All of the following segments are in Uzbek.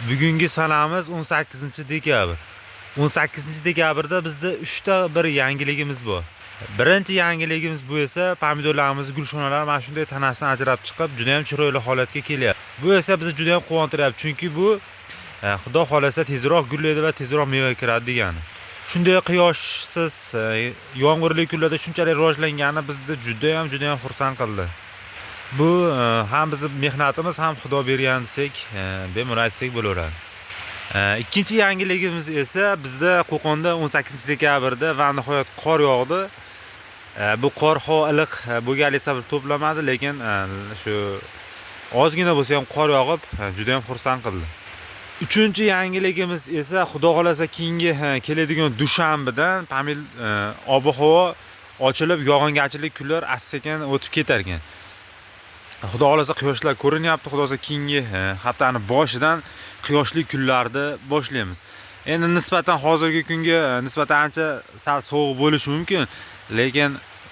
Bugungi sanamiz 18-dekabr. 18-dekabrda bizda 3 ta bir yangiligimiz bor. Birinchi yangiligimiz bu esa pomidorlarimiz, gulshonalar mana shunday tanasidan ajrab chiqib, juda ham chiroyli holatga kelyapti. Bu esa bizni juda ham quvontiryapti, chunki bu Xudo xolasa tezroq gullaydi va tezroq meva kiradi degani. Shunday quyoshsiz, yomg'irli kunlarda shunchalik rivojlangani bizni juda ham xursand qildi. Bu ham bizning mehnatimiz, ham Xudo bergan desak, bemalol aytsak bo'laveradi. Ikkinchi yangiligimiz esa bizda Qo'qonda 18-dekabrda va nihoyat qor yog'di. Bu qor iliq bo'lganligi sabab to'plamadi, lekin shu ozgina bo'lsa ham qor yog'ib, juda ham xursand qildi. Uchinchi yangiligimiz esa Xudo xolasa keyingi keladigan dushanbadan ob-havo ochilib, yog'ingarchilik kunlar asta-sekin o'tib ketar ekan. Xudo xolasa quyoshlar ko'rinyapti. Xudo xolasa keyingi haftani boshidan quyoshli kunlarni boshlaymiz. Endi nisbatan hozirgi kunga nisbatan ancha sal sovuq bo'lishi mumkin, lekin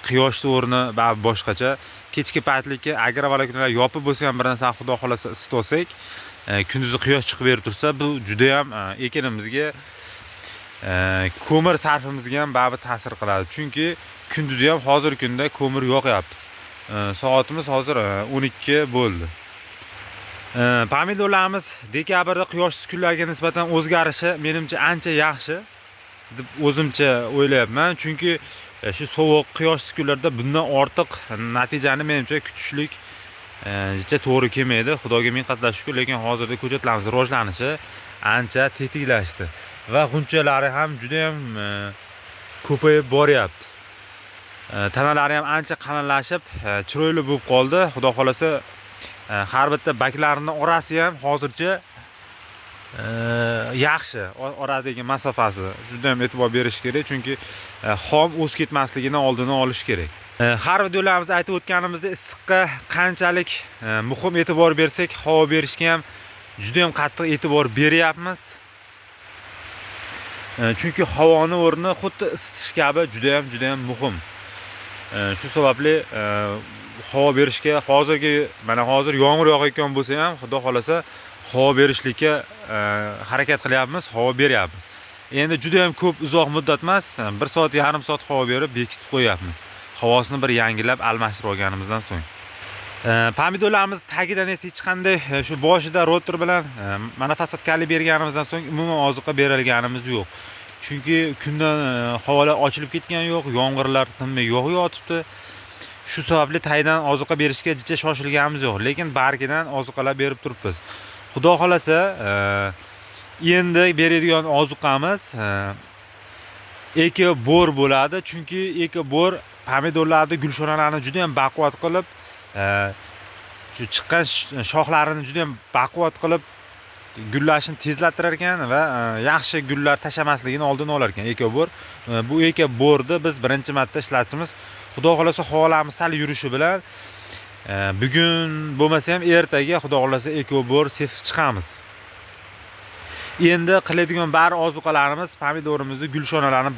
quyoshning o'rni baribir boshqacha. Kechki paytlikka agar valakunlar yopib bo'lsa ham bir narsa Xudo xolasa isitib olsak, kunduzi quyosh chiqib berib tursa, bu juda ham ekinimizga, ko'mir sarfimizga ham baribir ta'sir qiladi. Chunki kunduzi ham hozirgi kunda ko'mir yoqyapmiz. Soatimiz hozir 12 bo'ldi. Pomidorlarimiz dekabrda quyoshsiz kunlarga nisbatan o'zgarishi menimcha ancha yaxshi deb o'zimcha o'ylayapman. Chunki shu sovuq quyoshsiz kunlarda bundan ortiq natijani menimcha kutishlik to'g'ri kelmaydi. Xudoga ming qatla shukr, lekin hozirda ko'chatlarimiz rivojlanishi ancha tetiklashdi va g'unchalari ham juda ham ko'payib boryapti. Tanalari ham ancha qalinlashib, chiroyli bo'lib qoldi. Xudo xolasa har bitta baklarining orasi ham hozircha yaxshi, oradagi masofasi. Juda ham e'tibor berish kerak, chunki xom o'z ketmasligining oldini olish kerak. Har videolarimizda aytib o'tganimizda issiqqa qanchalik muhim e'tibor bersak, havo berishga ham juda ham qattiq e'tibor beryapmiz. Chunki havoning o'rni xuddi isitish kabi juda ham muhim. Shu sababli havo berishga hozir yomg'ir yog'ayotgan bo'lsa ham Xudo xolasa havo berishlikka harakat qilyapmiz, havo beryapmiz. Endi juda ham ko'p uzoq muddat emas, 1 soat, yarim soat havo berib bekitib qo'yapmiz. Havosini bir yangilab almashtirib olganimizdan so'ng. Pomidorlarimiz tagidan esa hech qanday shu boshida rotor bilan mana fasatkali berganimizdan so'ng umuman oziqa berilganimiz yo'q. Chunki kundan havolar ochilib ketgani yo'q, yomg'irlar tinmay yog'yotibdi. Shu sababli taydan oziqa berishga jicha shoshilganimiz yo'q, lekin bargidan oziqalar berib turibmiz. Xudo xolasa endi beradigan oziqamiz eko-bor bo'ladi, chunki eko-bor pomidorlarni, gulshonalarni juda ham baquvvat qilib, shu chiqqan shoxlarini juda ham baquvvat qilib gullashini tezlattirar ekan va yaxshi gullar tashamasligini oldini olar ekan eko-bor. Bu eko-borni biz birinchi marta ishlatishimiz. Xudo xolasa havolarimiz sal yurishi bilan bugun bo'lmasa ham ertaga Xudo xolasa eko-bor sepib chiqamiz. Endi qiladigan bari ozuqalarimiz pomidorimizni, gulshonalarini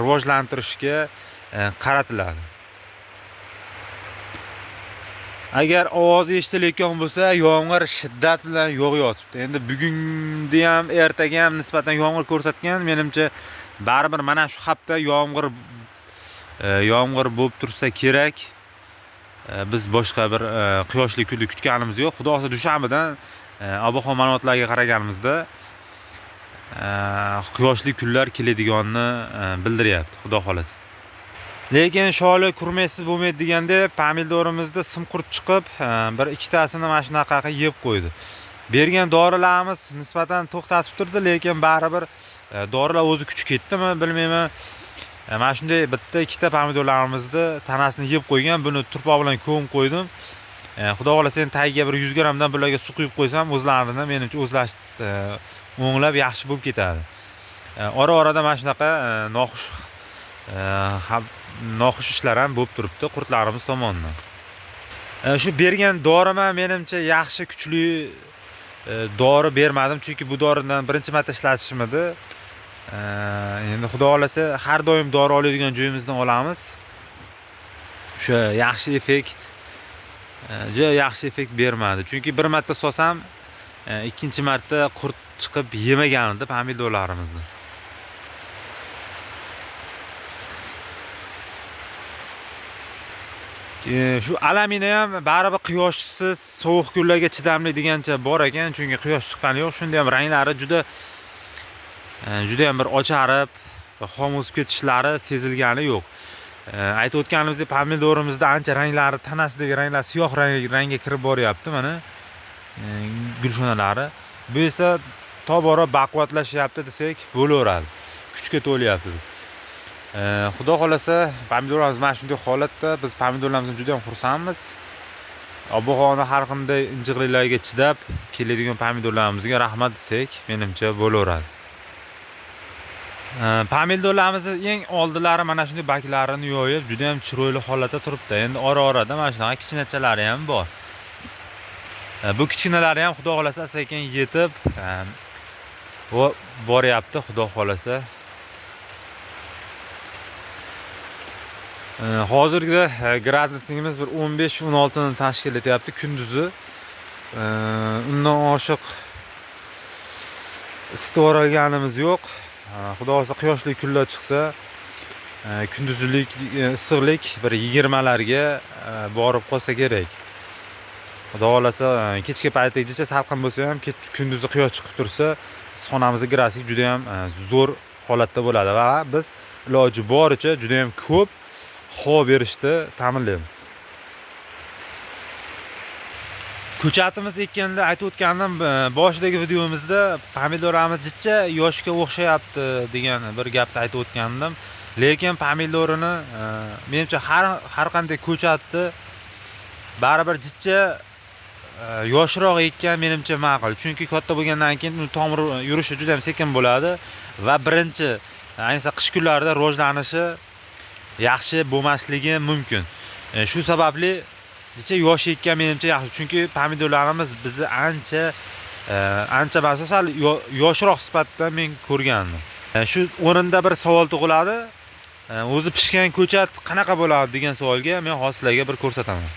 rivojlantirishga qaratiladi. Agar ovoz eshitilayotgan bo'lsa, yomg'ir shiddat bilan yog'yotibdi. Endi bugunda ham, ertaga ham nisbatan yomg'ir ko'rsatgan. Menimcha baribir mana shu hafta yomg'ir bo'lib tursa kerak. Biz boshqa bir quyoshli kunni kutganimiz yo'q. Xudo xolasa dushanbadan ob-havo ma'lumotlariga qaraganimizda quyoshli kunlar keladiganini bildiryapti, Xudo xolasa. Lekin sholi kurmaysiz bo'lmaydi deganda pomidorimizni sim qurib chiqib, bir ikkitasini mana shunaqa yeb qo'ydi. Bergan dorilarimiz nisbatan to'xtatib turdi, lekin baribir dorilar o'zi kuchi ketdimi, bilmayman. Mana shunday bitta ikkita pomidorlarimizni tanasini yeb qo'ygan. Buni turpoq bilan ko'mib qo'ydim. Xudo xolasa sen tagiga bir 100 gramdan bularga suv quyib qo'ysam, o'zlarini menimcha o'nglab yaxshi bo'lib ketadi. Ora-orada mana shunaqa noxush ishlar ham bo'lib turibdi qurtlarimiz tomonidan. Shu bergan dorima menimcha yaxshi, kuchli dori bermadim, chunki bu doridan birinchi marta ishlatishim edi. Endi Xudo xolasa har doim dori oladigan joyimizdan olamiz. O'sha yaxshi effekt bermadi. Chunki bir marta solsam ikkinchi marta qurt chiqib yemagan edi pomidorlarimizni. Shu alamina ham baribir quyoshsiz sovuq kunlarga chidamli degancha bor ekan, chunki quyosh chiqqani yo'q. Shunda ham ranglari juda ham bir ocharib va xom o'sib ketishlari sezilgani yo'q. Aytib o'tganimizdek, pomidorimizda ancha ranglari, tanasidagi ranglar siyoh rangga kirib boryapti mana. Gulshonalari. Bu esa tobora baquvvatlashyapti desak bo'laveradi. Kuchga to'lyapti. Xudo xolasa, pomidorlarimiz mana shunday holatda. Biz pomidorlarimizdan juda ham xursandmiz. Ob-havoni har qanday injiqliklarga chidab keladigan pomidorlarimizga rahmat desak, menimcha bo'laveradi. Pomidorlarimizni eng oldilari mana shunday baklarini yoyib, juda ham chiroyli holatda turibdi. Endi ora-orada mana shunaqa kichkinachalari ham bor. Bu kichkinalari ham xudo xolasa sekin yetib va boryapti, xudo xolasa. Hozirgi gradusimiz bir 15-16 ni tashkil etyapti kunduzi. Undan oshiq isitvorganimiz yo'q. Xudo xolasa quyoshli kunlar chiqsa, kunduzlik issiqlik bir 20 larga borib qolsa kerak. Xudo xolasa kechki paytgacha salqin bo'lsa ham, kunduzi quyosh chiqib tursa, xonamizda grafik juda ham zo'r holatda bo'ladi va biz iloji boricha juda ham ko'p havo berishni ta'minlaymiz. Ko'chatimiz ekkanda aytib o'tgandim, boshidagi videomizda pomidorlarimiz jicha yoshga o'xshayapti degan bir gapni aytib o'tgandim. Lekin pomidorini menimcha har qanday ko'chatni baribir jicha yoshroq ekkan menimcha ma'qul. Chunki katta bo'lgandan keyin uni tomir yurishi juda ham sekin bo'ladi va birinchi, ayniqsa qish kunlarida rivojlanishi yaxshi bo'lmasligi mumkin. Shu sababli jicha yosh ekkan menimcha yaxshi. Chunki pomidorlarimiz bizni ancha asosal yoshroq sifatida men ko'rgandim. Shu o'rinda bir savol tug'iladi. O'zi pishgan ko'chat qanaqa bo'ladi degan savolga men hozir sizlarga bir ko'rsataman.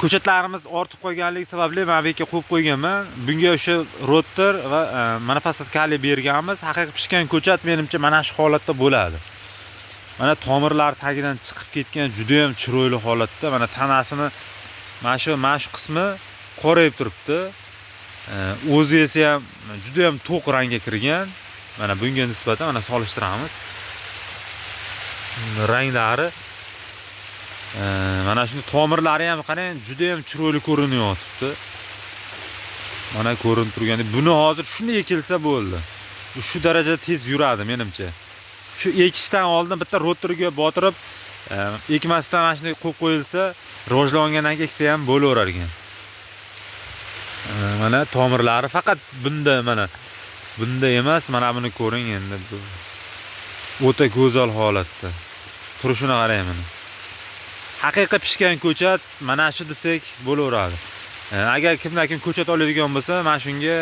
Ko'chatlarimiz ortib qolganligi sababli men bu yerga qo'yib qo'yganman. Bunga o'sha rotor va monofosfat kaliy berganmiz. Haqiqiy pishgan ko'chat menimcha mana shu holatda bo'ladi. Mana tomirlar tagidan chiqib ketgan juda ham chiroyli holatda. Mana tanasini mana shu qismi qorayib turibdi. O'zi esa ham juda ham to'q rangga kirgan. Mana bunga nisbatan mana solishtiramiz. Ranglari mana shuni tomirlari ham qarang, juda ham chiroyli ko'rinyapti. Mana ko'rinib turganda, buni hozir shunday ekilsa bo'ldi. Shu darajada tez yuradi menimcha. Shu ekishdan oldin bitta rotorga botirib, ekmasdan mana shunday qo'yib qo'yilsa, rivojlangandan keyin eksa ham bo'laverar ekan. Mana tomirlari faqat bunda emas, mana buni ko'ring endi. O'ta go'zal holatda. Turishini qarang mana. Haqiqiy pishgan ko'chat mana shu desak bo'laveradi. Agar kimlarkim ko'chat oladigan bo'lsa, mana shunga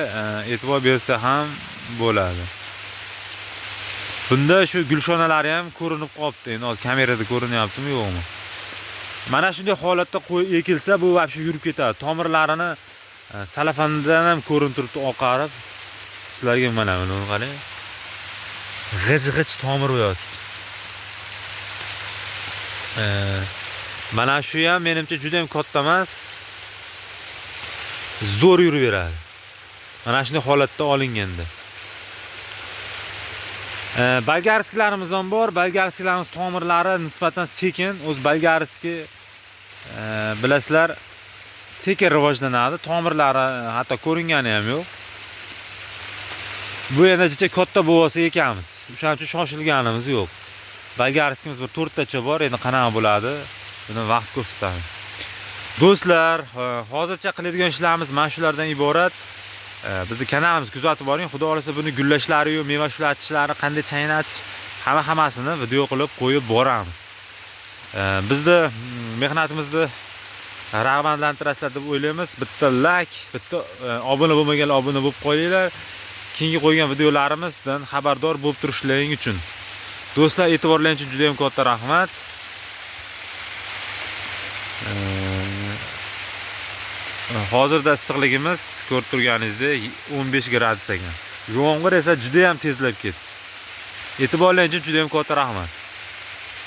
e'tibor bersa ham bo'ladi. Bunda shu gulshonalari ham ko'rinib qolibdi. Endi hozir kamerada ko'rinyaptimi yo'qmi? Mana shunday holatda ekilsa, bu vobshe yurib ketadi. Tomirlarini salafandan ham ko'rinib turibdi oqarib. Sizlarga mana buni qarang. G'ij-g'ij tomir bo'lyapti. Mana shu ham menimcha juda ham katta emas. Zo'r yurib beradi. Mana shunday holatda olinganda. Bolgarskilarimiz ham bor. Bolgarskilarimiz tomirlari nisbatan sekin. O'z bolgarski bilasizlar, sekin rivojlanadi. Tomirlari hatto ko'ringani ham yo'q. Bu endi jicha katta bo'lsa ekanmiz. O'shaning uchun shoshilganimiz yo'q. Bolgarskimiz bir 4 tacha bor. Endi qanaqa bo'ladi? Buni vaqt ko'rsatadi. Do'stlar, hozircha qiladigan ishlarimiz mana shulardan iborat. Bizni kanalimizga kuzatib boring. Xudo xolasa buni gullashlari yu meva shulatishlar, qanday chaynatish, hammasini video qilib qo'yib boramiz. Bizni mehnatimizni rag'batlantirasizlar deb o'ylaymiz. Bitta like, bitta obuna bo'lmaganlar obuna bo'lib qo'yinglar. Keyingi qo'ygan videolarimizdan xabardor bo'lib turishlaring uchun. Do'stlar, e'tiborlaringiz uchun juda ham katta rahmat. Hozirda issiqligimiz ko'rib turganingizdek 15 gradus ekan. Yomg'ir esa juda ham tezlab ketdi. E'tiborlaringiz uchun juda ham katta rahmat.